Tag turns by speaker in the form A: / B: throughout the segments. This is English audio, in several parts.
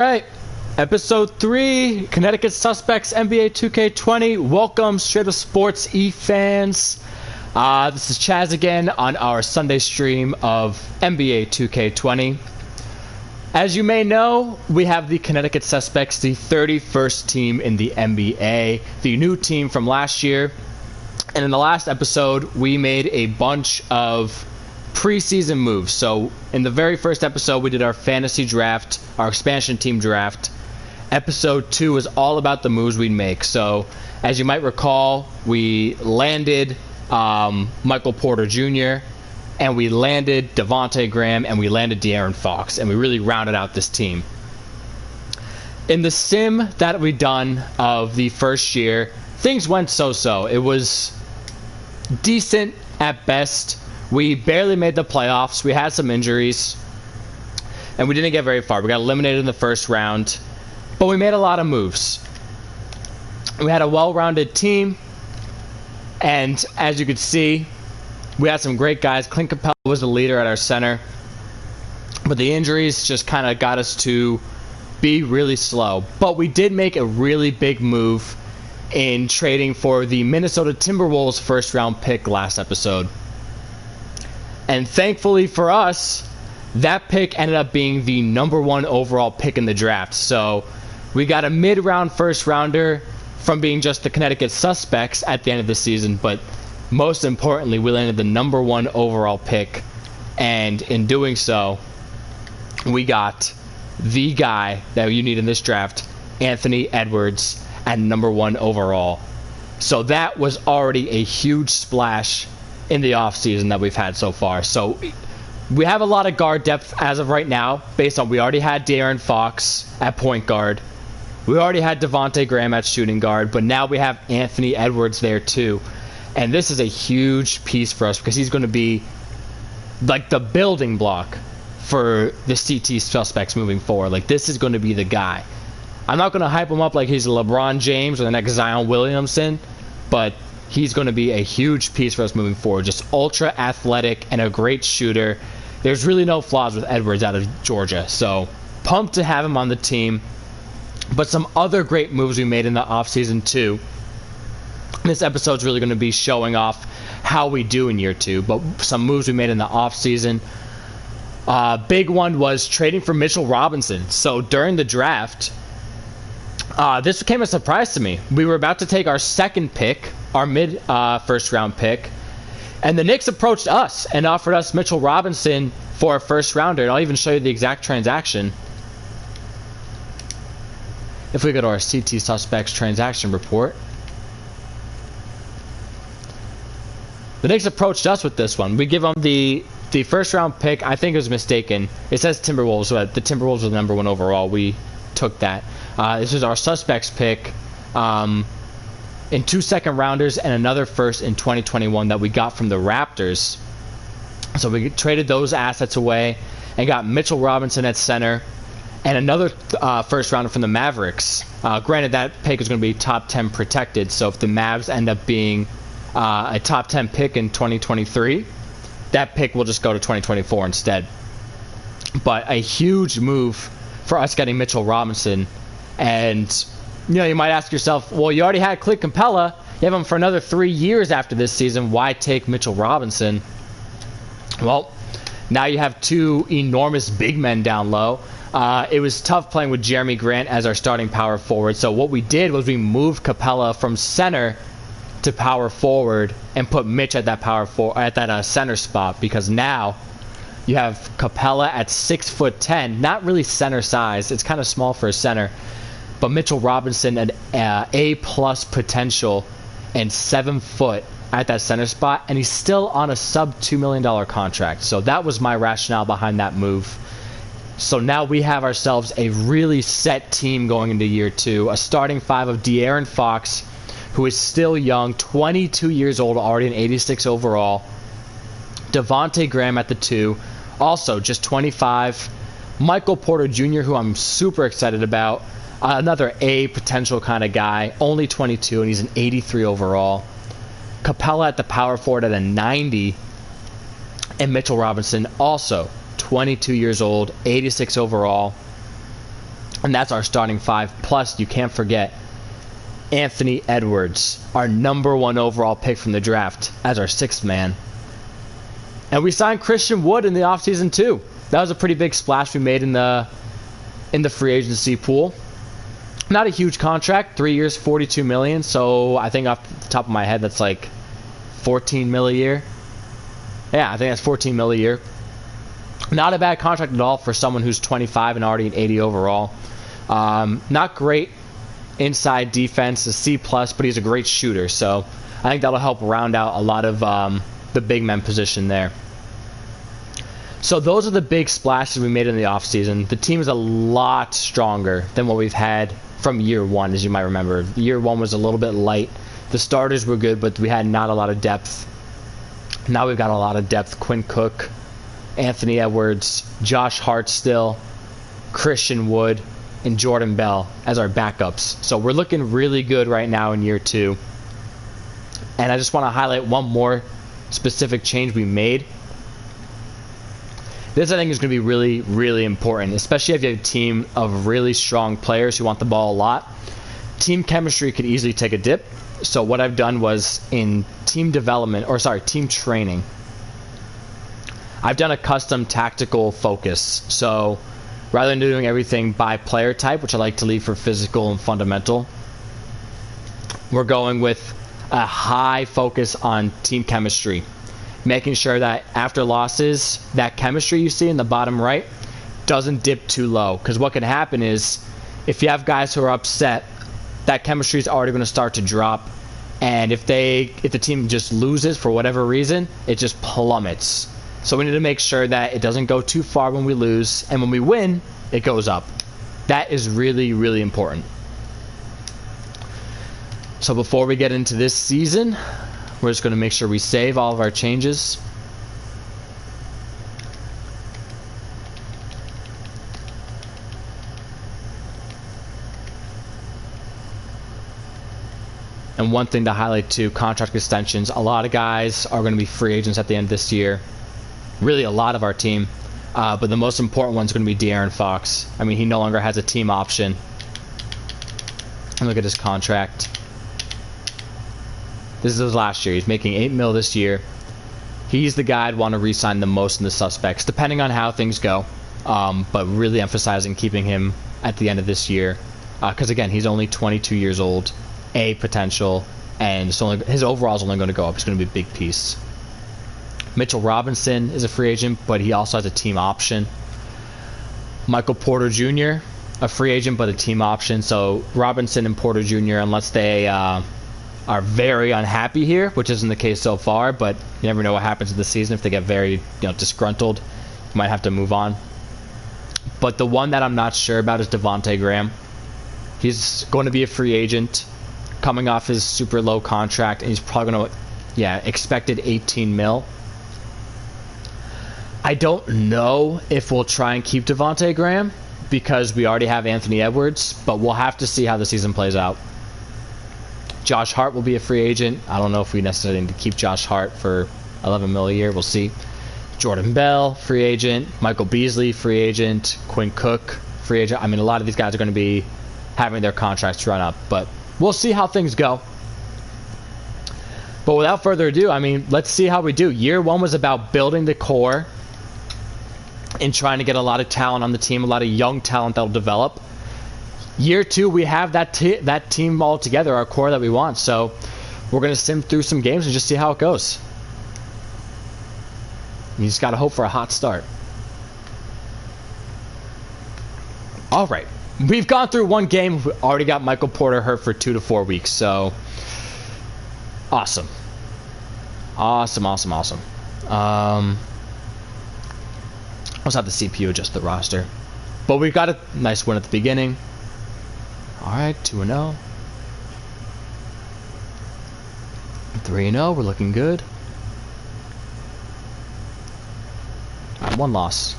A: Alright, episode 3, Connecticut Suspects, NBA 2K20. Welcome, Straight Up Sports E-fans. This is Chaz again on our Sunday stream of NBA 2K20. As you may know, we have the Connecticut Suspects, the 31st team in the NBA, the new team from last year. And in the last episode, we made a bunch of preseason moves. So in the very first episode, we did our fantasy draft, our expansion team draft. Episode 2 was all about the moves we'd make. So as you might recall, we landed Michael Porter Jr., and we landed Devontae Graham, and we landed De'Aaron Fox, and we really rounded out this team. In the sim that we done of the first year, things went so-so. It was decent at best. We barely made the playoffs. We had some injuries, and we didn't get very far. We got eliminated in the first round, but we made a lot of moves. We had a well-rounded team, and as you could see, we had some great guys. Clint Capella was the leader at our center, but the injuries just kind of got us to be really slow. But we did make a really big move in trading for the Minnesota Timberwolves first-round pick last episode. And thankfully for us, that pick ended up being the #1 overall pick in the draft. So we got a mid-round first-rounder from being just the Connecticut Suspects at the end of the season. But most importantly, we landed the #1 overall pick. And in doing so, we got the guy that you need in this draft, Anthony Edwards, at #1 overall. So that was already a huge splash in the offseason that we've had so far. So we have a lot of guard depth as of right now, based on we already had De'Aaron Fox at point guard. We already had Devontae Graham at shooting guard, but now we have Anthony Edwards there too. And this is a huge piece for us because he's going to be like the building block for the CT Suspects moving forward. Like, this is going to be the guy. I'm not going to hype him up like he's LeBron James or the next Zion Williamson, but he's going to be a huge piece for us moving forward. Just ultra athletic and a great shooter. There's really no flaws with Edwards out of Georgia. So pumped to have him on the team. But some other great moves we made in the offseason too. This episode's really going to be showing off how we do in year 2. But some moves we made in the offseason. Big one was trading for Mitchell Robinson. So during the draft, this came as a surprise to me. We were about to take our second pick, our mid first round pick, and the Knicks approached us and offered us Mitchell Robinson for a first rounder. And I'll even show you the exact transaction. If we go to our CT Suspects transaction report, the Knicks approached us with this one. We give them the first round pick. I think it was mistaken. It says Timberwolves, but the Timberwolves were the #1 overall. We took that. This is our Suspects pick. In 2 second rounders and another first in 2021 that we got from the Raptors. So we traded those assets away and got Mitchell Robinson at center and another first rounder from the Mavericks. Granted, that pick is going to be top 10 protected, so if the Mavs end up being a top 10 pick in 2023, that pick will just go to 2024 instead. But a huge move for us getting Mitchell Robinson. And you know, you might ask yourself, well, you already had Clint Capella. You have him for another 3 years after this season. Why take Mitchell Robinson? Well, now you have 2 enormous big men down low. It was tough playing with Jeremy Grant as our starting power forward. So what we did was we moved Capella from center to power forward and put Mitch at that center spot, because now you have Capella at 6'10", not really center size. It's kind of small for a center. But Mitchell Robinson at A+ potential and 7 foot at that center spot, and he's still on a sub $2 million contract. So that was my rationale behind that move. So now we have ourselves a really set team going into year 2. A starting 5 of De'Aaron Fox, who is still young, 22 years old, already an 86 overall. Devontae Graham at the 2, also just 25. Michael Porter Jr., who I'm super excited about. Another A potential kind of guy, only 22, and he's an 83 overall. Capella at the power forward at a 90. And Mitchell Robinson, also 22 years old, 86 overall. And that's our starting 5. Plus, you can't forget Anthony Edwards, our #1 overall pick from the draft, as our 6th man. And we signed Christian Wood in the offseason too. That was a pretty big splash we made in the free agency pool. Not a huge contract, 3 years, $42 million. So I think off the top of my head, that's like $14 million a year. Yeah, I think that's $14 million a year. Not a bad contract at all for someone who's 25 and already an 80 overall. Not great inside defense, a C+, but he's a great shooter. So I think that'll help round out a lot of the big men position there. So those are the big splashes we made in the offseason. The team is a lot stronger than what we've had from year 1, as you might remember. Year 1 was a little bit light. The starters were good, but we had not a lot of depth. Now we've got a lot of depth. Quinn Cook, Anthony Edwards, Josh Hart still, Christian Wood, and Jordan Bell as our backups. So we're looking really good right now in year 2. And I just want to highlight one more specific change we made. This, I think, is going to be really, really important, especially if you have a team of really strong players who want the ball a lot. Team chemistry could easily take a dip. So what I've done was in team training, I've done a custom tactical focus. So rather than doing everything by player type, which I like to leave for physical and fundamental, we're going with a high focus on team chemistry. Making sure that after losses, that chemistry you see in the bottom right doesn't dip too low. Because what can happen is, if you have guys who are upset, that chemistry is already going to start to drop. And if the team just loses for whatever reason, it just plummets. So we need to make sure that it doesn't go too far when we lose. And when we win, it goes up. That is really, really important. So before we get into this season, we're just going to make sure we save all of our changes. And one thing to highlight too, contract extensions. A lot of guys are going to be free agents at the end of this year. Really a lot of our team. But the most important one's going to be De'Aaron Fox. I mean, he no longer has a team option. And look at his contract. This is his last year. He's making $8 million this year. He's the guy I'd want to re-sign the most in the Suspects, depending on how things go. But really emphasizing keeping him at the end of this year. Because, again, he's only 22 years old. A potential. And his overall is only going to go up. It's going to be a big piece. Mitchell Robinson is a free agent, but he also has a team option. Michael Porter Jr., a free agent, but a team option. So Robinson and Porter Jr., unless they are very unhappy here, which isn't the case so far, but you never know what happens in the season. If they get very disgruntled, you might have to move on. But the one that I'm not sure about is Devontae Graham. He's going to be a free agent coming off his super low contract, and he's probably going to, expected $18 million. I don't know if we'll try and keep Devontae Graham because we already have Anthony Edwards, but we'll have to see how the season plays out. Josh Hart will be a free agent. I don't know if we necessarily need to keep Josh Hart for $11 million a year. We'll see. Jordan Bell, free agent. Michael Beasley, free agent. Quinn Cook, free agent. I mean, a lot of these guys are going to be having their contracts run up, but we'll see how things go. But without further ado, I mean, let's see how we do. Year 1 was about building the core and trying to get a lot of talent on the team, a lot of young talent that'll develop. Year 2, we have that team all together, our core that we want. So we're going to sim through some games and just see how it goes. You just got to hope for a hot start. All right. We've gone through one game. We already got Michael Porter hurt for 2 to 4 weeks. So awesome. Awesome. Let's have the CPU adjust the roster. But we got a nice win at the beginning. All right, 2-0. 3-0, we're looking good. All right, 1 loss.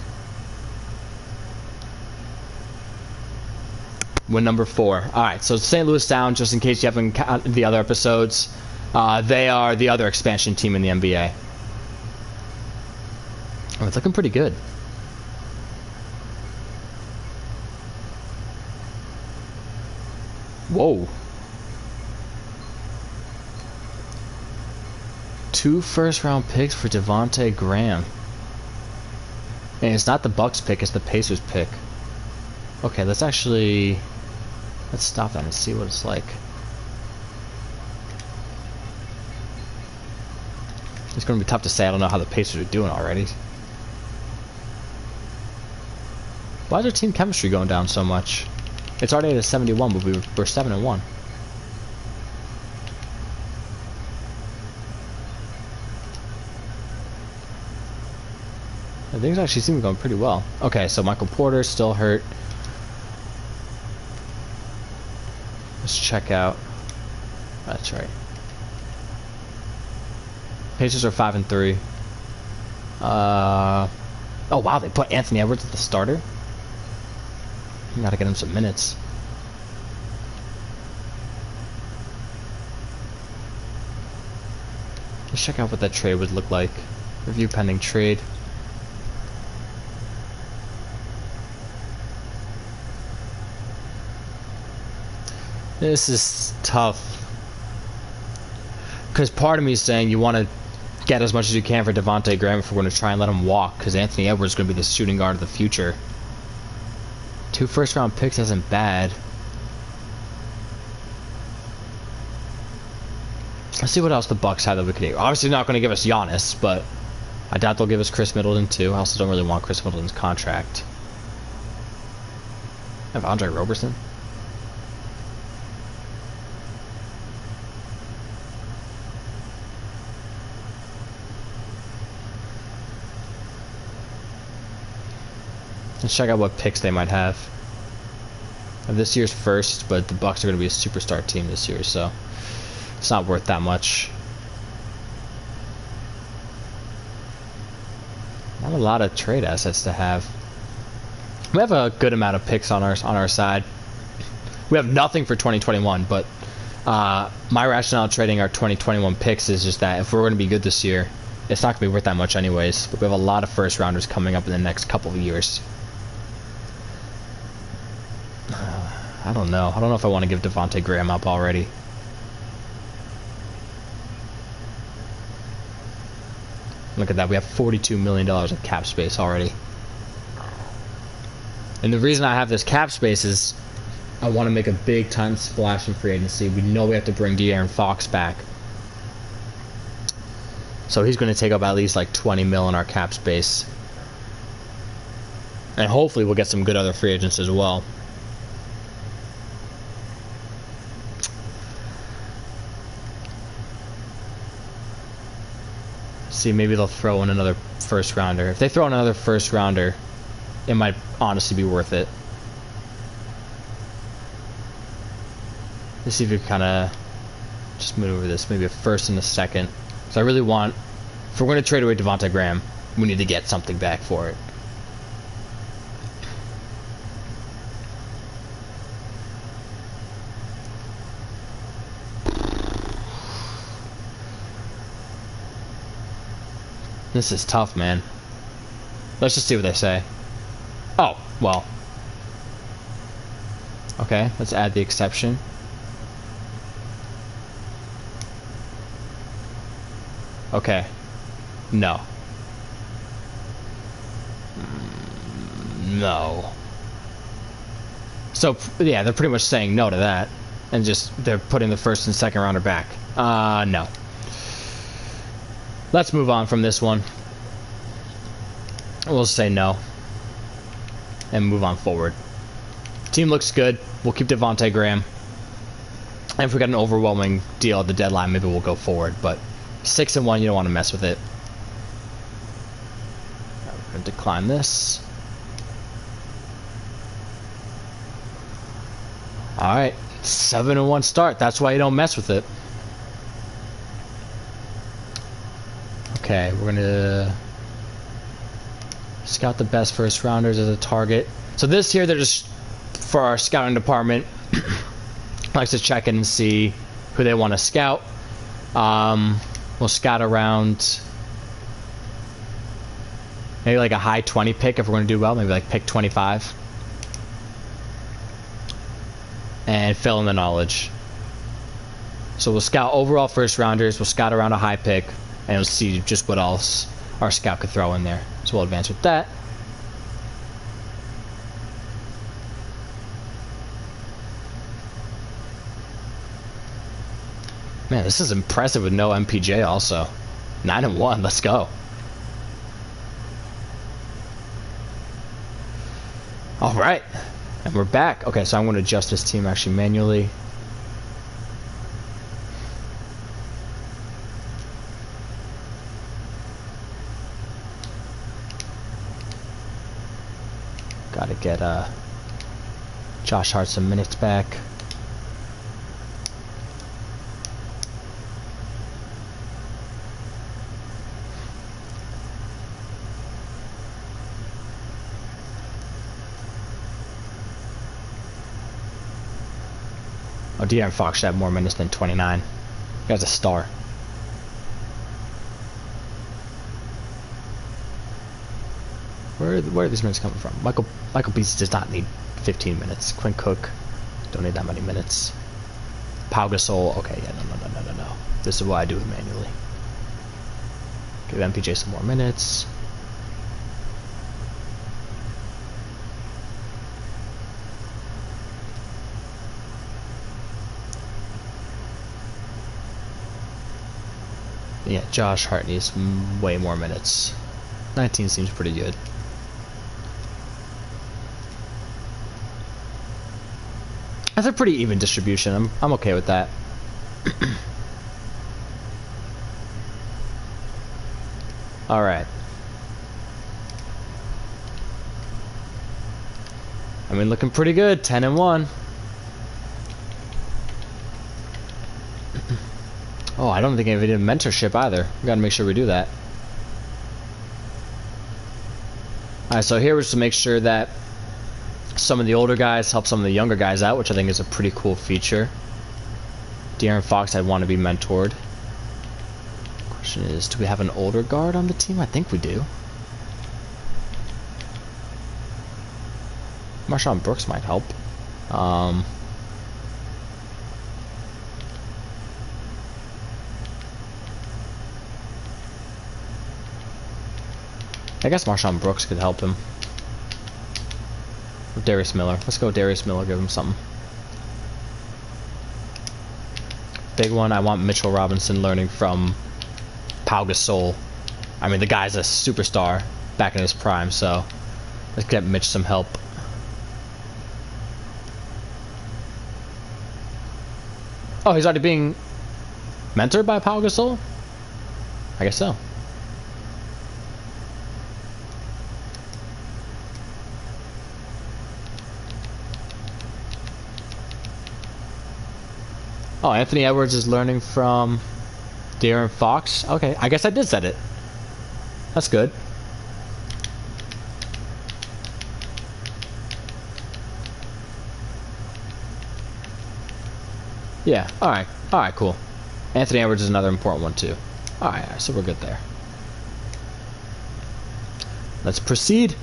A: Win number 4. All right, so St. Louis Sound, just in case you haven't counted the other episodes, they are the other expansion team in the NBA. Oh, it's looking pretty good. Whoa. 2 first-round picks for Devontae Graham. And it's not the Bucks pick, it's the Pacers pick. Okay, let's stop that and see what it's like. It's going to be tough to say. I don't know how the Pacers are doing already. Why is our team chemistry going down so much? It's already at a 71, but we're 7-1. Things actually seem to be going pretty well. Okay, so Michael Porter still hurt. Let's check out. That's right. Pacers are 5-3. Oh wow, they put Anthony Edwards at the starter. You gotta get him some minutes. Let's check out what that trade would look like. Review pending trade. This is tough. Because part of me is saying you want to get as much as you can for Devontae Graham if we're going to try and let him walk. Because Anthony Edwards is going to be the shooting guard of the future. 2 first-round picks isn't bad. Let's see what else the Bucks have that we could do. Obviously not going to give us Giannis, but I doubt they'll give us Chris Middleton too. I also don't really want Chris Middleton's contract. I have Andre Roberson. Let's check out what picks they might have. This year's first, but the Bucks are going to be a superstar team this year, so it's not worth that much. Not a lot of trade assets to have. We have a good amount of picks on our side. We have nothing for 2021, but my rationale trading our 2021 picks is just that if we're going to be good this year, it's not going to be worth that much anyways. But we have a lot of first rounders coming up in the next couple of years. I don't know. I don't know if I want to give Devontae Graham up already. Look at that. We have $42 million of cap space already. And the reason I have this cap space is I want to make a big time splash in free agency. We know we have to bring De'Aaron Fox back. So he's going to take up at least like 20 mil in our cap space. And hopefully we'll get some good other free agents as well. See, maybe they'll throw in another first rounder. If they throw in another first rounder, it might honestly be worth it. Let's see if we can kind of just move over this. Maybe a first and a second. So I really want, if we're going to trade away Devontae Graham, we need to get something back for it. This is tough, man. Let's just see what they say. Oh, well. Okay, let's add the exception. Okay. No. No. So, yeah, they're pretty much saying no to that. And just, they're putting the first and second rounder back. No. Let's move on from this one. We'll say no. And move on forward. Team looks good. We'll keep Devontae Graham. And if we got an overwhelming deal at the deadline, maybe we'll go forward. But 6-1, you don't want to mess with it. We're going to decline this. Alright. 7-1 start. That's why you don't mess with it. Okay, we're gonna scout the best first rounders as a target. So this here, they're just for our scouting department. Likes to check in and see who they want to scout. We'll scout around maybe like a high 20 pick if we're going to do well. Maybe like pick 25. and fill in the knowledge. So we'll scout overall first rounders, we'll scout around a high pick, and we'll see just what else our scout could throw in there. So we'll advance with that. Man, this is impressive with no MPJ also. 9-1, let's go. All right, and we're back. Okay, so I'm going to adjust this team actually manually. Got to get Josh Hart some minutes back. Oh, De'Aaron Fox should have more minutes than 29. He guy's a star. Where are these minutes coming from? Michael Beasley does not need 15 minutes. Quinn Cook, don't need that many minutes. Pau Gasol, okay, yeah, no. This is what I do it manually. Give MPJ some more minutes. Yeah, Josh Hart needs way more minutes. 19 seems pretty good. That's a pretty even distribution. I'm okay with that. All right. I mean, looking pretty good. 10-1. Oh, I don't think we did mentorship either. We gotta make sure we do that. Alright, so here was to make sure that some of the older guys help some of the younger guys out, which I think is a pretty cool feature. De'Aaron Fox, I'd want to be mentored. Question is, do we have an older guard on the team? I think we do. Marshawn Brooks might help. I guess Marshawn Brooks could help him. Or Darius Miller. Let's go Darius Miller, give him something. Big one, I want Mitchell Robinson learning from Pau Gasol. I mean, the guy's a superstar back in his prime, so let's get Mitch some help. Oh, he's already being mentored by Pau Gasol? I guess so. Oh, Anthony Edwards is learning from De'Aaron Fox. Okay, I guess I did set it. That's good. Yeah, alright, cool. Anthony Edwards is another important one too. Alright, so we're good there. Let's proceed.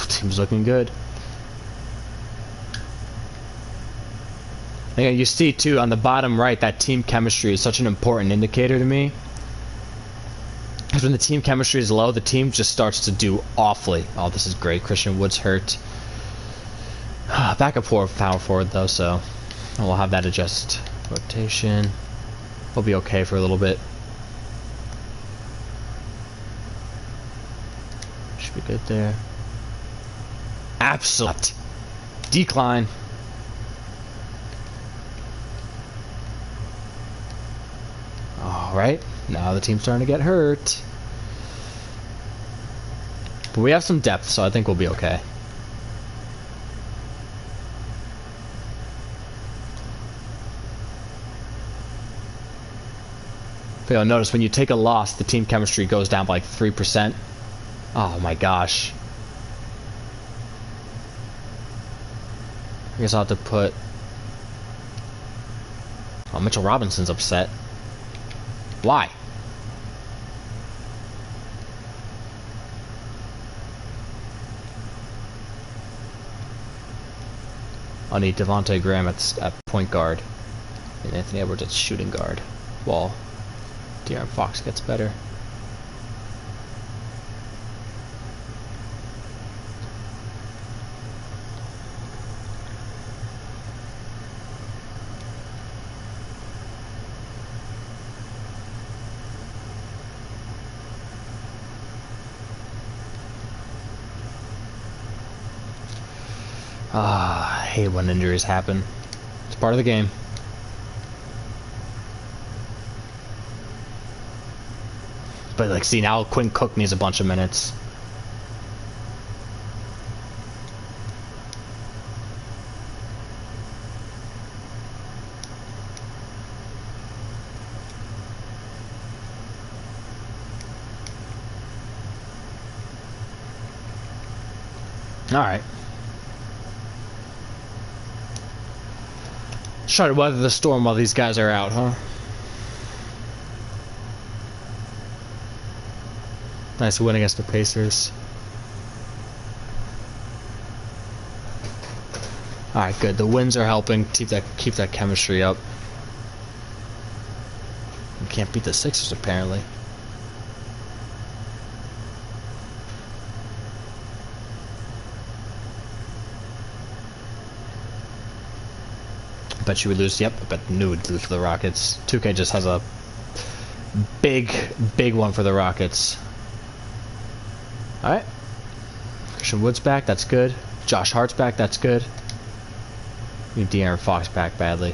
A: Team's looking good. And you see too on the bottom right that team chemistry is such an important indicator to me. Because when the team chemistry is low, the team just starts to do awfully. Oh, this is great. Christian Wood's hurt. Backup power forward though, so we'll have that adjust rotation. We'll be okay for a little bit. Should be good there. Absolute decline. Alright, now the team's starting to get hurt. But we have some depth, so I think we'll be okay. But you'll notice when you take a loss, the team chemistry goes down by like 3%. Oh my gosh. I guess I'll have to put Oh, Mitchell Robinson's upset. Why? I'll need Devontae Graham at point guard. And Anthony Edwards at shooting guard. While De'Aaron Fox gets better. I hate when injuries happen. It's part of the game. But like, see, now Quinn Cook needs a bunch of minutes. All right. Try to weather the storm while these guys are out, huh? Nice win against the Pacers. Alright, good. The wins are helping keep that chemistry up. We can't beat the Sixers, apparently. I bet you would lose. Yep, I bet knew would lose to the Rockets. 2K just has a big one for the Rockets. Alright. Christian Wood's back, that's good. Josh Hart's back, that's good. We need De'Aaron Fox back badly.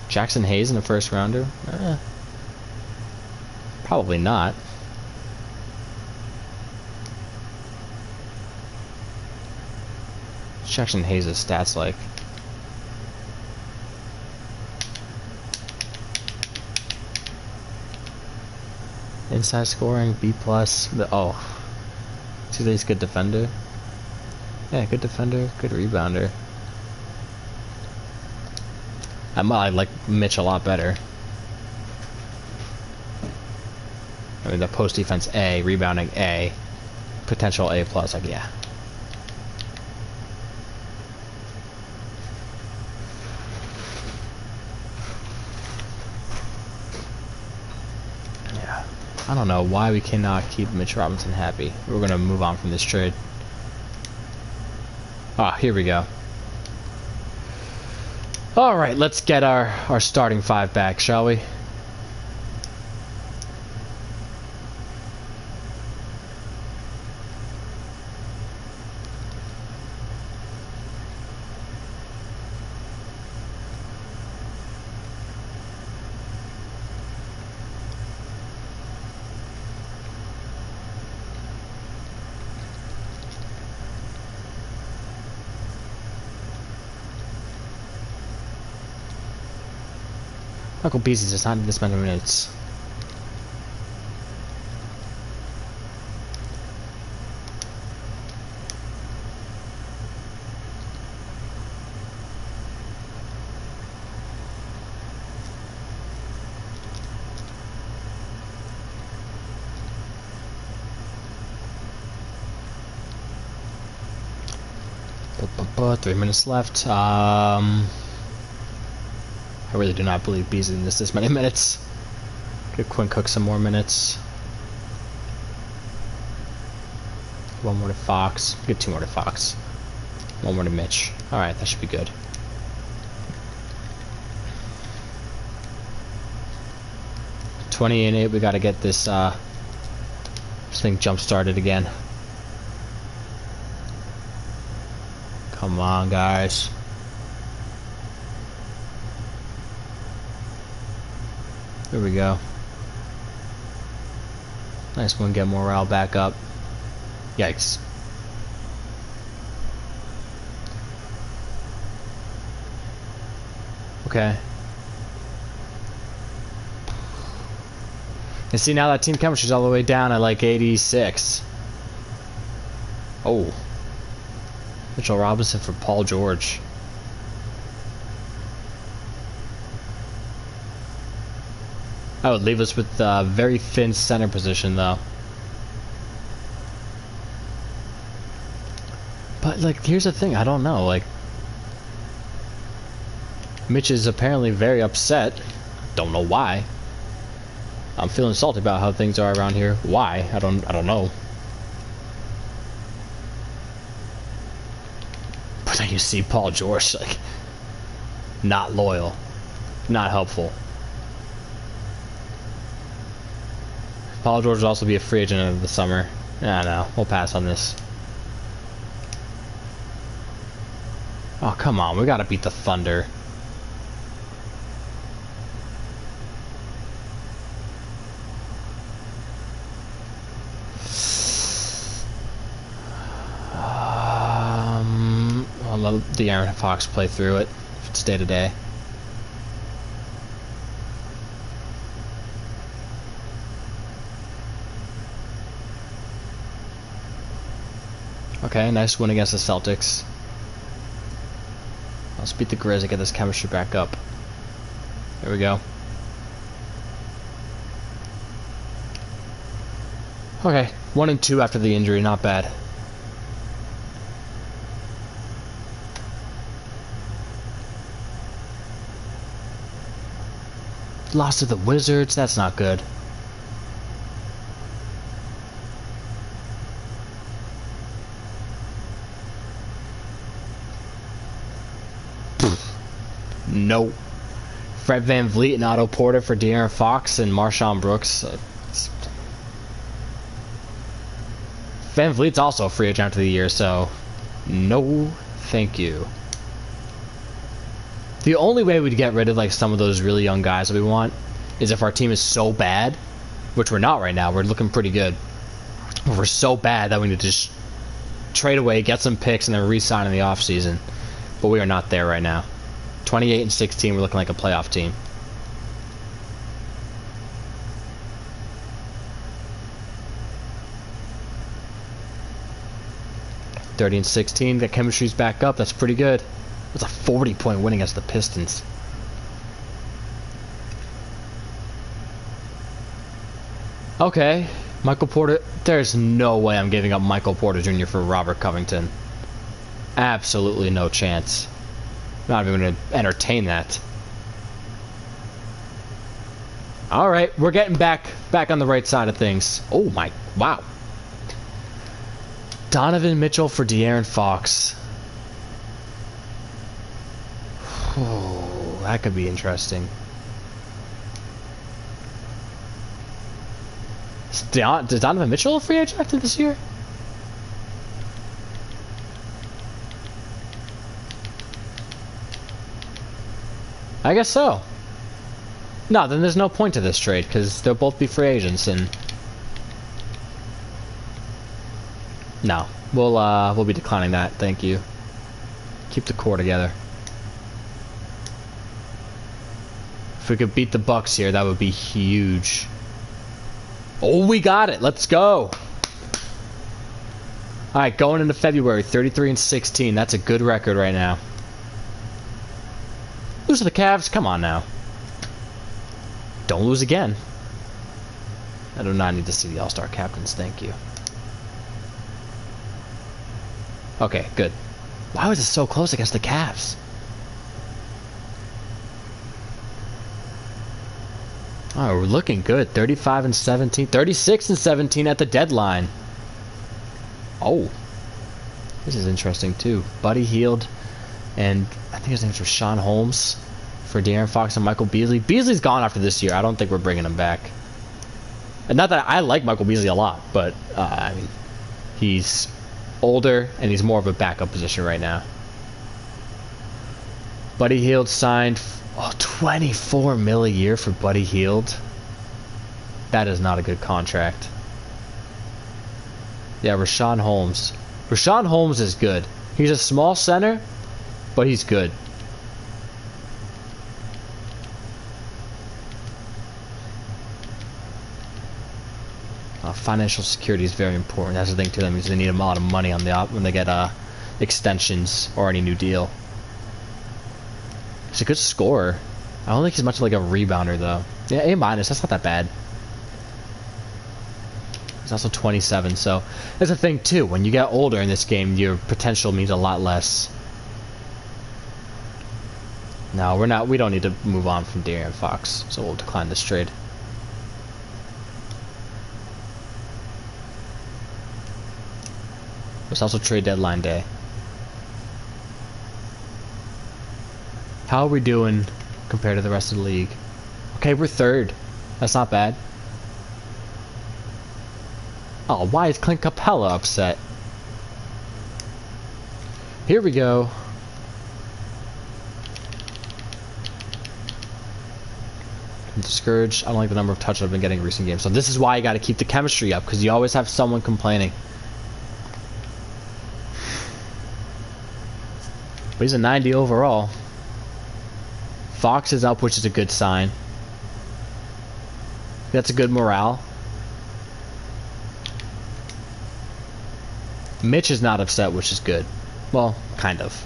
A: Jackson Hayes in the first rounder? Probably not. Jackson Hayes' stats like. Inside scoring, B+. Oh. See, he's a good defender. Yeah, good defender, good rebounder. I like Mitch a lot better. I mean, the post defense A, rebounding A, potential A+, like, yeah. I don't know why we cannot keep Mitch Robinson happy. We're going to move on from this trade. Ah, here we go. Alright, let's get our starting five back, shall we? Michael Beasley does not need this many minutes. But 3 minutes left. I really do not believe Beasley in this many minutes. Give Quinn Cook some more minutes. One more to Fox. Get 2 more to Fox. 1 more to Mitch. Alright, that should be good. (20-8), we gotta get this thing jump started again. Come on, guys. There we go. Nice one, get morale back up. Yikes. Okay. And see, now that team chemistry's all the way down at like 86. Oh. Mitchell Robinson for Paul George. I would leave us with a very thin center position, though. But, like, here's the thing. I don't know. Like, Mitch is apparently very upset. Don't know why. I'm feeling salty about how things are around here. Why? I don't know. But then you see Paul George, like, not loyal, not helpful. Paul George will also be a free agent of the summer. I don't know. We'll pass on this. Oh, come on. We gotta beat the Thunder. I'll let De'Aaron Fox play through it if it's day to day. Okay, nice win against the Celtics. Let's beat the Grizz and get this chemistry back up. There we go. Okay, 1-2 after the injury, not bad. Lost to the Wizards, that's not good. Nope. Fred VanVleet and Otto Porter for De'Aaron Fox and Marshawn Brooks. VanVleet's also a free agent after the year, so no thank you. The only way we'd get rid of like some of those really young guys that we want is if our team is so bad, which we're not right now. We're looking pretty good. But we're so bad that we need to just trade away, get some picks, and then re-sign in the offseason. But we are not there right now. 28-16, we're looking like a playoff team. (30-16), the chemistry's back up. That's pretty good. That's a 40-point win against the Pistons. Okay, Michael Porter. There's no way I'm giving up Michael Porter Jr. for Robert Covington. Absolutely no chance. Not even going to entertain that. All right, we're getting back on the right side of things. Oh my, wow. Donovan Mitchell for De'Aaron Fox. Oh, that could be interesting. Is Donovan Mitchell a free agent after this year? I guess so. No, then there's no point to this trade because they'll both be free agents, and no, we'll be declining that. Thank you. Keep the core together. If we could beat the Bucks here, that would be huge. Oh, we got it. Let's go. All right, going into February, 33-16. That's a good record right now. Lose to the Cavs? Come on now. Don't lose again. I do not need to see the All-Star captains. Thank you. Okay, good. Why was it so close against the Cavs? Oh, we're looking good. 35-17. 36-17 at the deadline. Oh. This is interesting, too. Buddy Hield and I think his name's Rashawn Holmes for De'Aaron Fox and Michael Beasley. Beasley's gone after this year. I don't think we're bringing him back. And not that I like Michael Beasley a lot, but I mean, he's older and he's more of a backup position right now. Buddy Hield signed $24 million a year for Buddy Hield. That is not a good contract. Yeah, Rashawn Holmes. Rashawn Holmes is good. He's a small center, but he's good. Financial security is very important. That's the thing to them, is they need a lot of money on the when they get extensions or any new deal. He's a good scorer. I don't think he's much like a rebounder though. Yeah, A minus. That's not that bad. He's also 27, so that's a thing too. When you get older in this game, your potential means a lot less. No, we're not. We don't need to move on from De'Aaron Fox, so we'll decline this trade. It's also trade deadline day. How are we doing compared to the rest of the league? Okay, we're third. That's not bad. Oh, why is Clint Capella upset? Here we go. I'm discouraged. I don't like the number of touches I've been getting in recent games. So this is why you got to keep the chemistry up, because you always have someone complaining. But he's a 90 overall. Fox is up, which is a good sign. That's a good morale. Mitch is not upset, which is good. Well, kind of.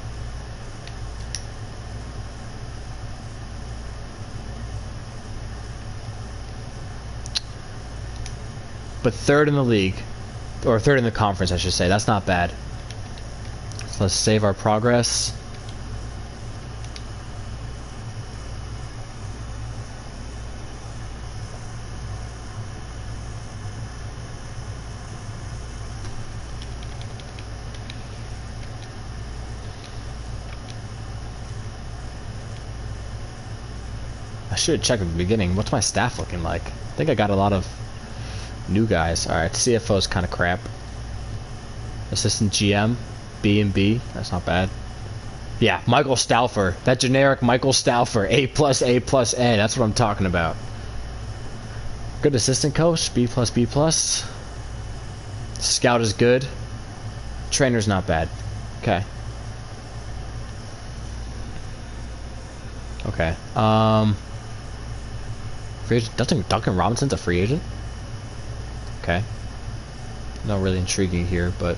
A: But third in the league, or third in the conference, I should say. That's not bad. So let's save our progress. I should check at the beginning. What's my staff looking like? I think I got a lot of new guys. Alright, CFO's kind of crap. Assistant GM, B and B. That's not bad. Yeah, Michael Stauffer. That generic Michael Stauffer. A+, A+, A. That's what I'm talking about. Good assistant coach. B+, B+. Scout is good. Trainer's not bad. Okay. Okay. Free agent. Doesn't Duncan Robinson's a free agent? Okay. Not really intriguing here, but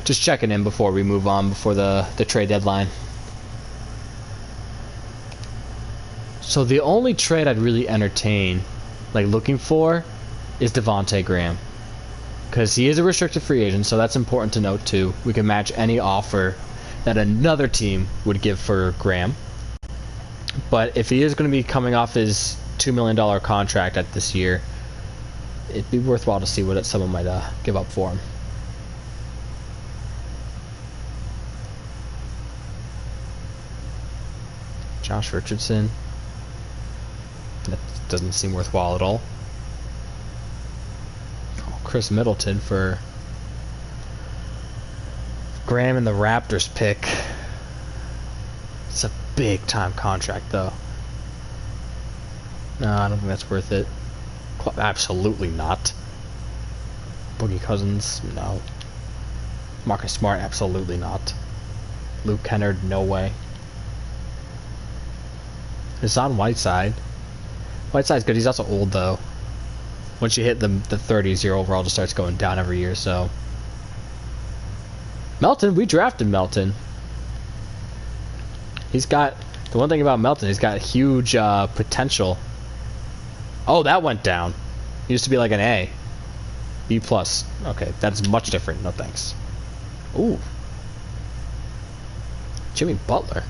A: just checking in before we move on, before the trade deadline. So the only trade I'd really entertain, like looking for, is Devontae Graham. Because he is a restricted free agent, so that's important to note too. We can match any offer that another team would give for Graham. But if he is going to be coming off his $2 million contract at this year, it'd be worthwhile to see what someone might give up for him. Josh Richardson. That doesn't seem worthwhile at all. Oh, Chris Middleton for Graham and the Raptors pick. It's a big time contract though. No, I don't think that's worth it. Absolutely not. Boogie Cousins, no. Marcus Smart, absolutely not. Luke Kennard, no way. Hassan Whiteside. Whiteside's good. He's also old though. Once you hit the 30s, your overall just starts going down every year. So Melton, we drafted Melton. He's got the one thing about Melton. He's got huge potential. Oh, that went down. He used to be like an A. B+. Okay, that's much different. No thanks. Ooh. Jimmy Butler.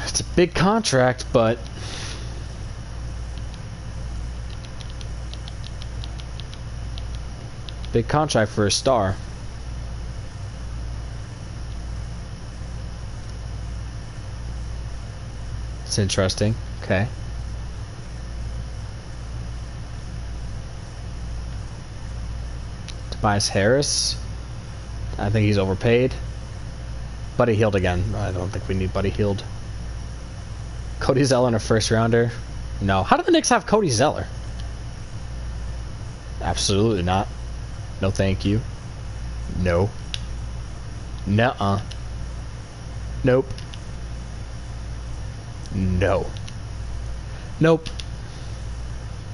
A: It's a big contract, but big contract for a star. It's interesting. Okay. Tobias Harris. I think he's overpaid. Buddy Hield again. I don't think we need Buddy Hield. Cody Zeller in a first rounder. No. How do the Knicks have Cody Zeller? Absolutely not. No thank you. No. Nuh-uh. Nope. No. Nope.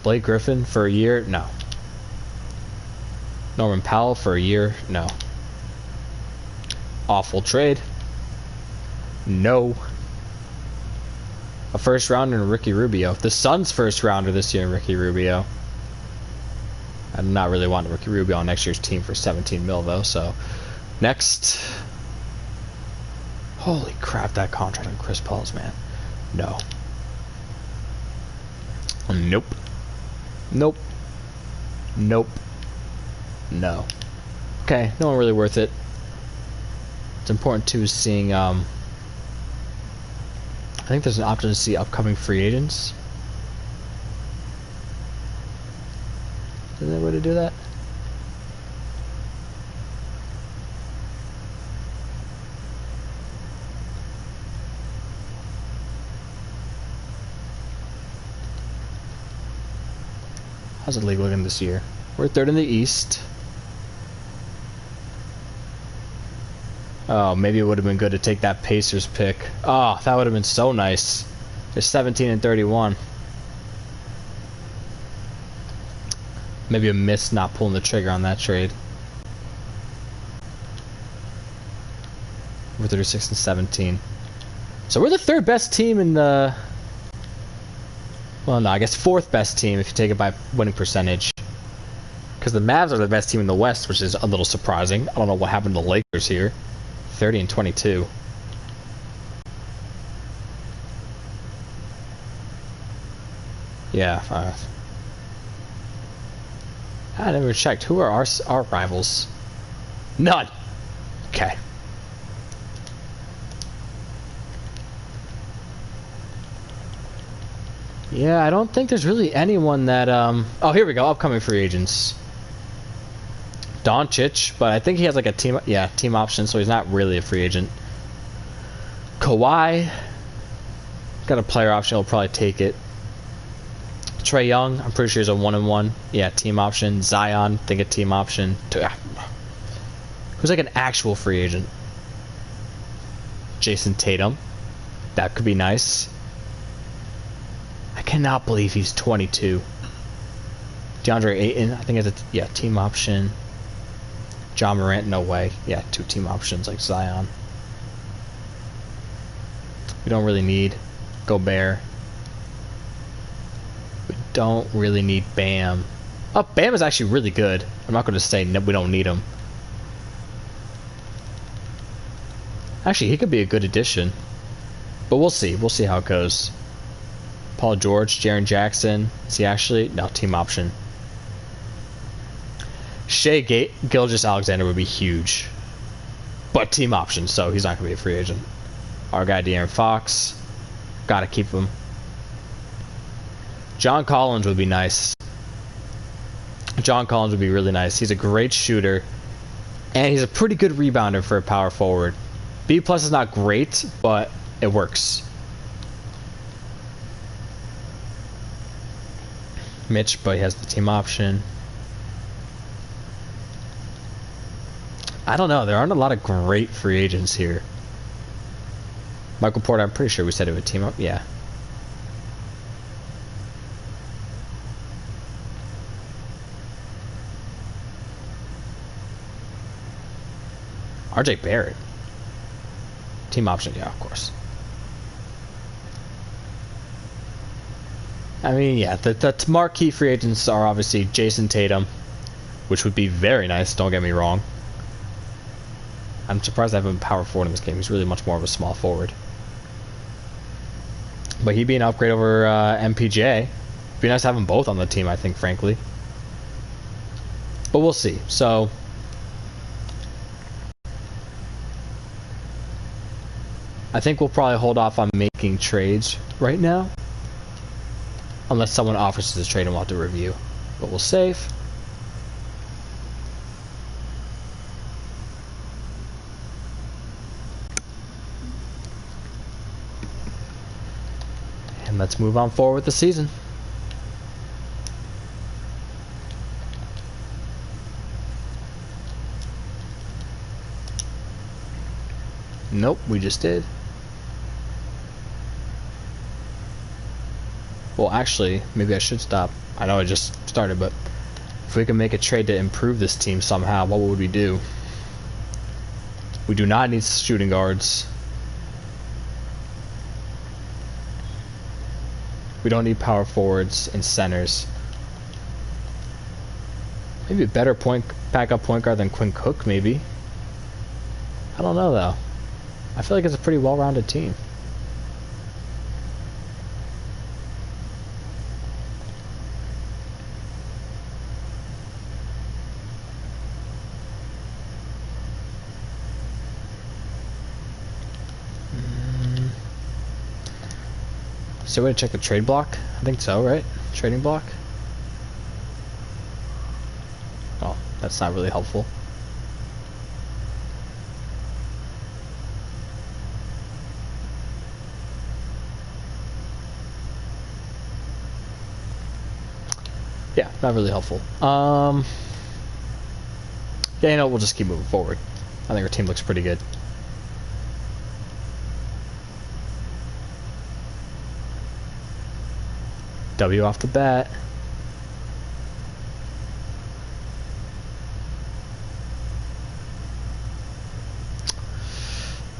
A: Blake Griffin for a year? No. Norman Powell for a year? No. Awful trade? No. A first rounder and Ricky Rubio. The Suns' first rounder this year, Ricky Rubio. I do not really want Ricky Rubio on next year's team for 17 mil though. So next. Holy crap! That contract on Chris Paul's, man. No. Nope. Nope. Nope. No. Okay, no one really worth it. It's important too is seeing I think there's an option to see upcoming free agents. Is there a way to do that? How's the league looking this year? We're third in the East. Oh, maybe it would have been good to take that Pacers pick. Oh, that would have been so nice. They're 17 and 31. Maybe a miss not pulling the trigger on that trade. We're 36 and 17. So we're the third best team in the... Well, no, I guess fourth best team if you take it by winning percentage. Because the Mavs are the best team in the West, which is a little surprising. I don't know what happened to the Lakers here. 30 and 22. Yeah, I never checked. Who are our rivals? None. Okay. Yeah, I don't think there's really anyone that oh, here we go. Upcoming free agents. Doncic, but I think he has like a team option, so he's not really a free agent. Kawhi got a player option, he'll probably take it. Trae Young, I'm pretty sure he's a 1-and-1. Yeah, team option. Zion, think a team option. Who's like an actual free agent? Jason Tatum. That could be nice. I cannot believe he's 22. DeAndre Ayton, I think it's a team option. John Morant, no way. Yeah, 2 team options like Zion. We don't really need Gobert. We don't really need Bam. Oh, Bam is actually really good. I'm not going to say we don't need him. Actually, he could be a good addition. But we'll see. We'll see how it goes. Paul George, Jaren Jackson. Is he actually? No, team option. Shea Gilgeous-Alexander would be huge. But team option, so he's not going to be a free agent. Our guy, De'Aaron Fox. Got to keep him. John Collins would be nice. John Collins would be really nice. He's a great shooter. And he's a pretty good rebounder for a power forward. B+ is not great, but it works. Mitch, but he has the team option. I don't know. There aren't a lot of great free agents here. Michael Porter, I'm pretty sure we said it would team up. Yeah. RJ Barrett. Team option, yeah, of course. I mean, yeah, the marquee free agents are obviously Jason Tatum, which would be very nice, don't get me wrong. I'm surprised I have him power forward in this game. He's really much more of a small forward. But he'd be an upgrade over MPJ. It'd be nice to have them both on the team, I think, frankly. But we'll see. So I think we'll probably hold off on making trades right now. Unless someone offers us a trade and we'll have to review. But we'll save. And let's move on forward with the season. Nope, we just did. Well, actually, maybe I should stop. I know I just started, but if we can make a trade to improve this team somehow, what would we do? We do not need shooting guards. We don't need power forwards and centers. Maybe a better backup point guard than Quinn Cook, maybe. I don't know, though. I feel like it's a pretty well-rounded team. So way to check the trade block? I think so, right? Trading block? Oh, that's not really helpful. Yeah, not really helpful. Yeah, you know, we'll just keep moving forward. I think our team looks pretty good. W off the bat.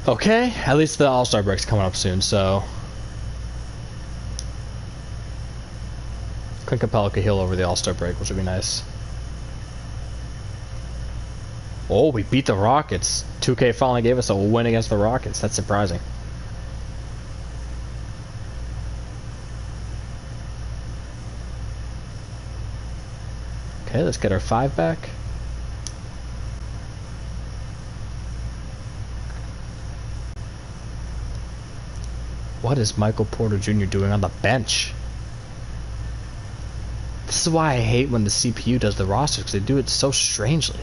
A: Okay, at least the All-Star break's coming up soon, so Clint Capella could heal over the All-Star break, which would be nice. Oh, we beat the Rockets. 2K finally gave us a win against the Rockets. That's surprising. Okay, let's get our 5 back. What is Michael Porter Jr. doing on the bench? This is why I hate when the CPU does the roster, because they do it so strangely.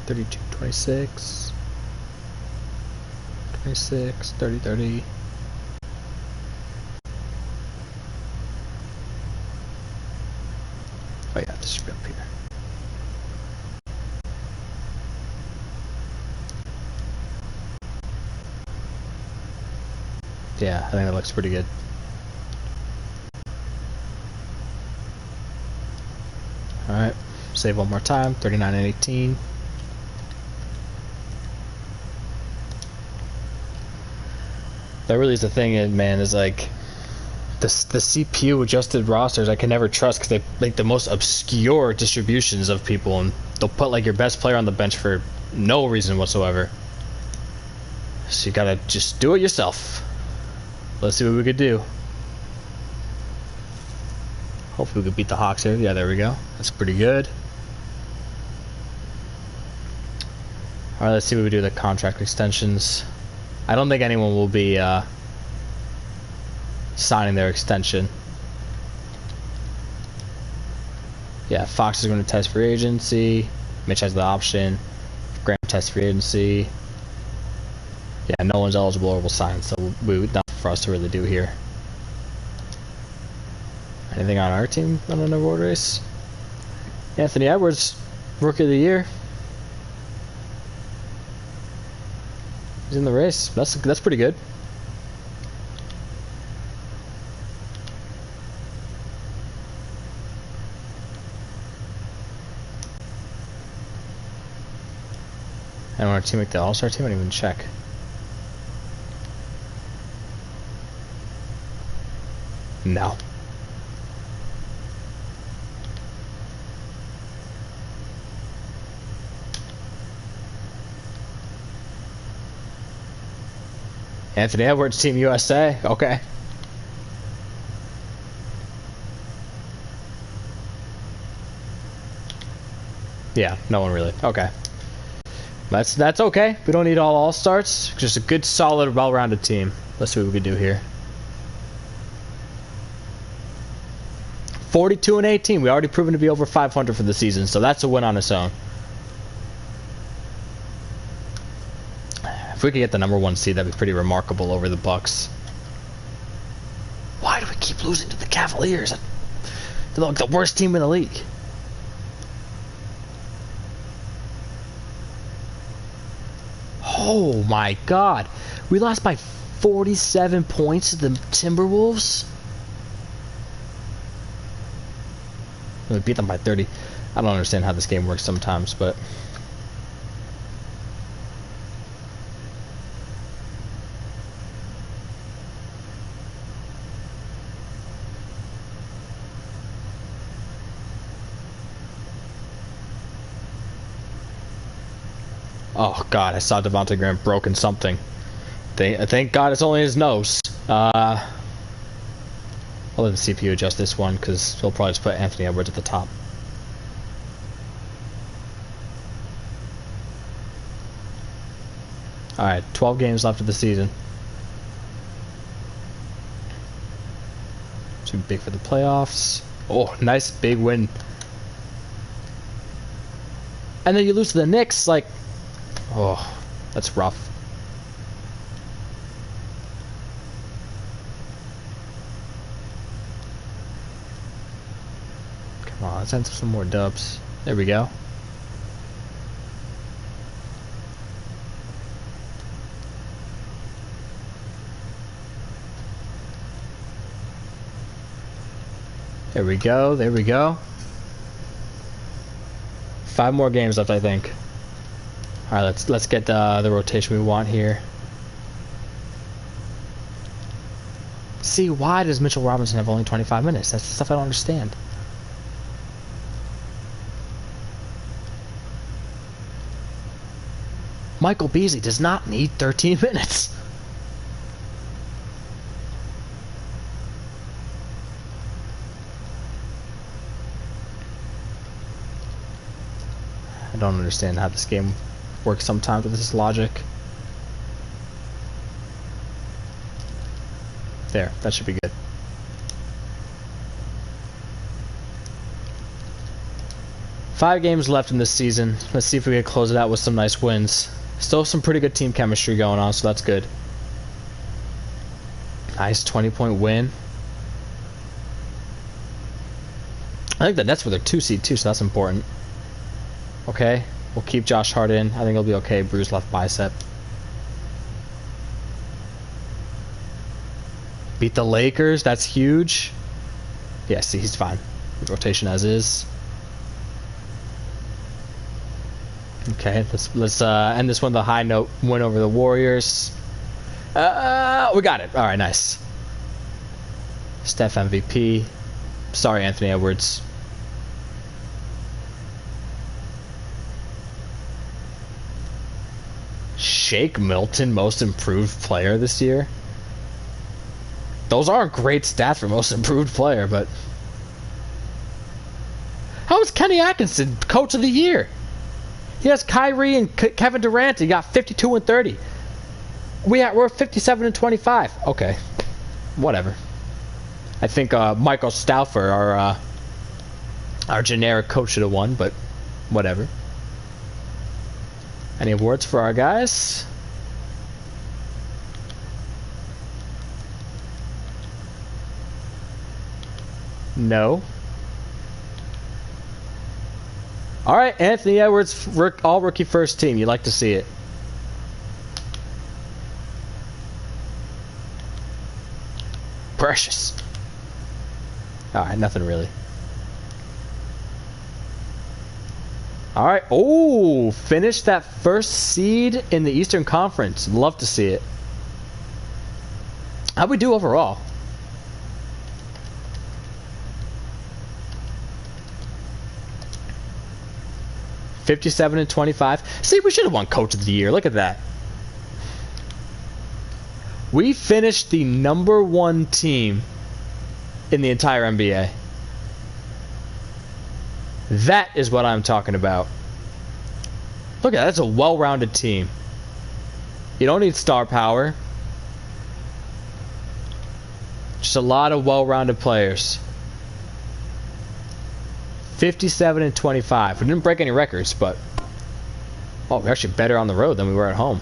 A: $32, $26, $26, $30, $30. Oh yeah, this should be up here. Yeah, I think that looks pretty good. Alright, save one more time, 39 and 18. That really is the thing, man, is like the CPU adjusted rosters I can never trust, because they make the most obscure distributions of people, and they'll put like your best player on the bench for no reason whatsoever. So you gotta just do it yourself. Let's see what we could do. Hopefully we can beat the Hawks here. Yeah, there we go. That's pretty good. Alright, let's see what we do with the contract extensions. I don't think anyone will be signing their extension. Yeah, Fox is going to test free agency. Mitch has the option. Graham tests free agency. Yeah, no one's eligible or will sign, so nothing for us to really do here. Anything on our team on an award race? Anthony Edwards, Rookie of the Year. He's in the race. That's pretty good. And when our team make the All-Star team, I didn't even check. No. Anthony Edwards, Team USA. Okay. Yeah, no one really. Okay. That's okay. We don't need all All-Stars. Just a good, solid, well-rounded team. Let's see what we can do here. 42-18. We already proven to be over 500 for the season, so that's a win on its own. If we could get the #1 seed, that'd be pretty remarkable over the Bucks. Why do we keep losing to the Cavaliers? They're like the worst team in the league. Oh my God. We lost by 47 points to the Timberwolves. We beat them by 30. I don't understand how this game works sometimes, but... Oh God, I saw Devontae Graham broken something. Thank God it's only his nose. I'll let the CPU adjust this one because he'll probably just put Anthony Edwards at the top. Alright, 12 games left of the season. Too big for the playoffs. Oh, nice big win. And then you lose to the Knicks, like... Oh, that's rough. Come on, let's enter some more dubs. There we go. There we go, there we go. 5 more games left, I think. Alright, let's get the rotation we want here. See, why does Mitchell Robinson have only 25 minutes? That's the stuff I don't understand. Michael Beasley does not need 13 minutes. I don't understand how this game works sometimes with this logic. There, that should be good. Five games left in this season. Let's see if we can close it out with some nice wins. Still some pretty good team chemistry going on, so that's good. Nice 20-point win. I think the Nets were their 2 seed too, so that's important. Okay, we'll keep Josh Hart in. I think he'll be okay. Bruised left bicep. Beat the Lakers. That's huge. Yeah, see, he's fine. Rotation as is. Okay, let's end this one with a high note. Win over the Warriors. We got it. All right, nice. Steph MVP. Sorry, Anthony Edwards. Shake Milton, most improved player this year. Those aren't great stats for most improved player, but... How is Kenny Atkinson coach of the year? He has Kyrie and Kevin Durant. He got 52 and 30. We're 57 and 25. Okay, whatever. I think Michael Stauffer, our generic coach, should have won, but whatever. Any awards for our guys? No. All right, Anthony Edwards, all rookie first team. You like to see it. Precious. All right, nothing really. All right. Oh, finished that first seed in the Eastern Conference. Love to see it. How'd we do overall? $57 and 25. See, we should have won Coach of the Year. Look at that. We finished the #1 team in the entire NBA. That is what I'm talking about. Look at that. That's a well-rounded team. You don't need star power. Just a lot of well-rounded players. 57 and 25. We didn't break any records, but we're actually better on the road than we were at home.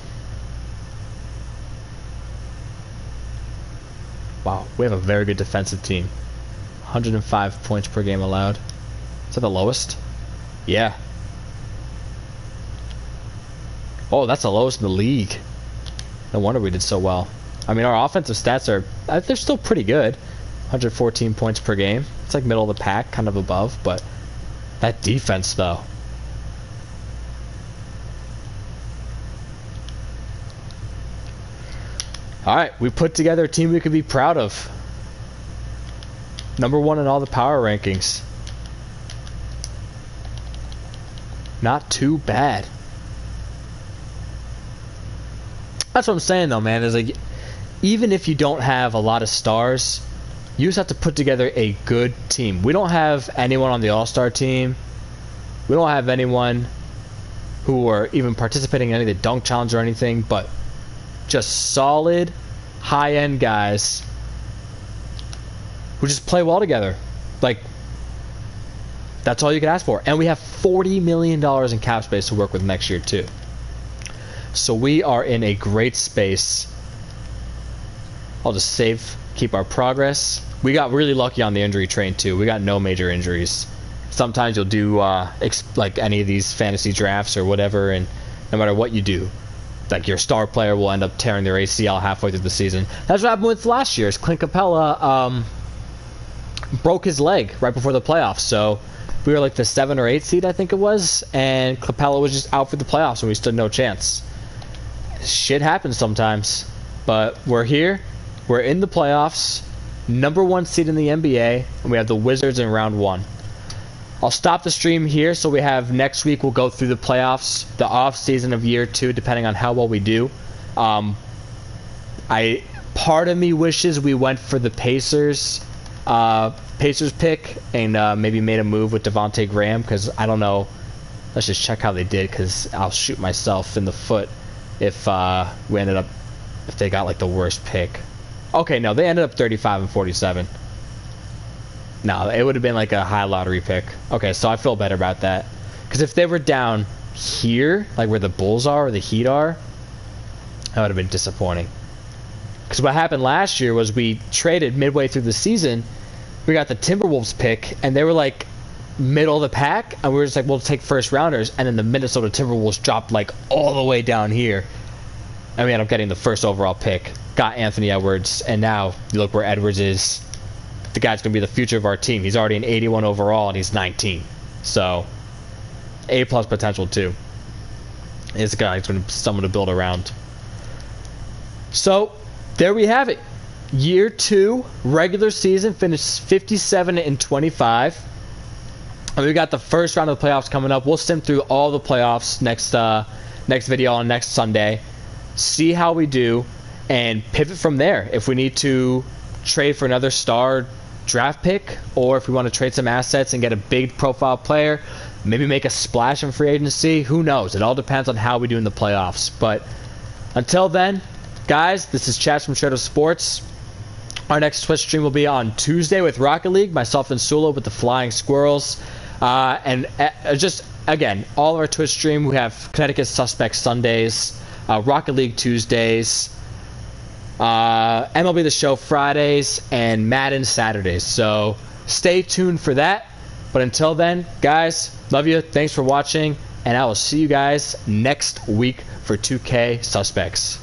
A: Wow, we have a very good defensive team. 105 points per game allowed. Is that the lowest? Yeah. Oh, that's the lowest in the league. No wonder we did so well. I mean, our offensive stats are, they're still pretty good. 114 points per game. It's like middle of the pack, kind of above, but that defense, though. Alright, we put together a team we could be proud of. #1 in all the power rankings. Not too bad. That's what I'm saying, though, man. Is like, even if you don't have a lot of stars, you just have to put together a good team. We don't have anyone on the All-Star team. We don't have anyone who are even participating in any of the dunk challenge or anything, but just solid, high-end guys who just play well together. Like, that's all you can ask for. And we have $40 million in cap space to work with next year, too. So we are in a great space. I'll just save, keep our progress. We got really lucky on the injury train, too. We got no major injuries. Sometimes you'll do like any of these fantasy drafts or whatever, and no matter what you do, like your star player will end up tearing their ACL halfway through the season. That's what happened with last year's. Clint Capella broke his leg right before the playoffs, so we were like the 7 or 8 seed, I think it was, and Capella was just out for the playoffs, and we stood no chance. Shit happens sometimes, but we're here. We're in the playoffs, #1 seed in the NBA, and we have the Wizards in round 1. I'll stop the stream here, so we have next week. We'll go through the playoffs, the off season of year 2, depending on how well we do. Part of me wishes we went for the Pacers pick and maybe made a move with Devontae Graham, because I don't know. Let's just check how they did, because I'll shoot myself in the foot if if they got like the worst pick. Okay, no, they ended up 35 and 47. No, it would have been like a high lottery pick. Okay, so I feel better about that. Because if they were down here, like where the Bulls are or the Heat are, that would have been disappointing. Because what happened last year was we traded midway through the season. We got the Timberwolves pick, and they were like middle of the pack, and we were just like, we'll take first rounders. And then the Minnesota Timberwolves dropped like all the way down here. And we ended up getting the first overall pick. Got Anthony Edwards, and now you look where Edwards is. The guy's going to be the future of our team. He's already an 81 overall, and he's 19. So, A+ potential, too. This guy's going to be someone to build around. So, there we have it. Year 2, regular season, finished 57 and 25. And we got the first round of the playoffs coming up. We'll sim through all the playoffs next video on next Sunday. See how we do, and pivot from there. If we need to trade for another star draft pick, or if we want to trade some assets and get a big profile player, maybe make a splash in free agency, who knows? It all depends on how we do in the playoffs. But until then, guys, this is Chaz from Shredder Sports. Our next Twitch stream will be on Tuesday with Rocket League, myself and Sula with the Flying Squirrels. Just, again, all of our Twitch stream, we have Connecticut Suspects Sundays, Rocket League Tuesdays, MLB The Show Fridays, and Madden Saturdays. So stay tuned for that. But until then, guys, love you. Thanks for watching, and I will see you guys next week for 2K Suspects.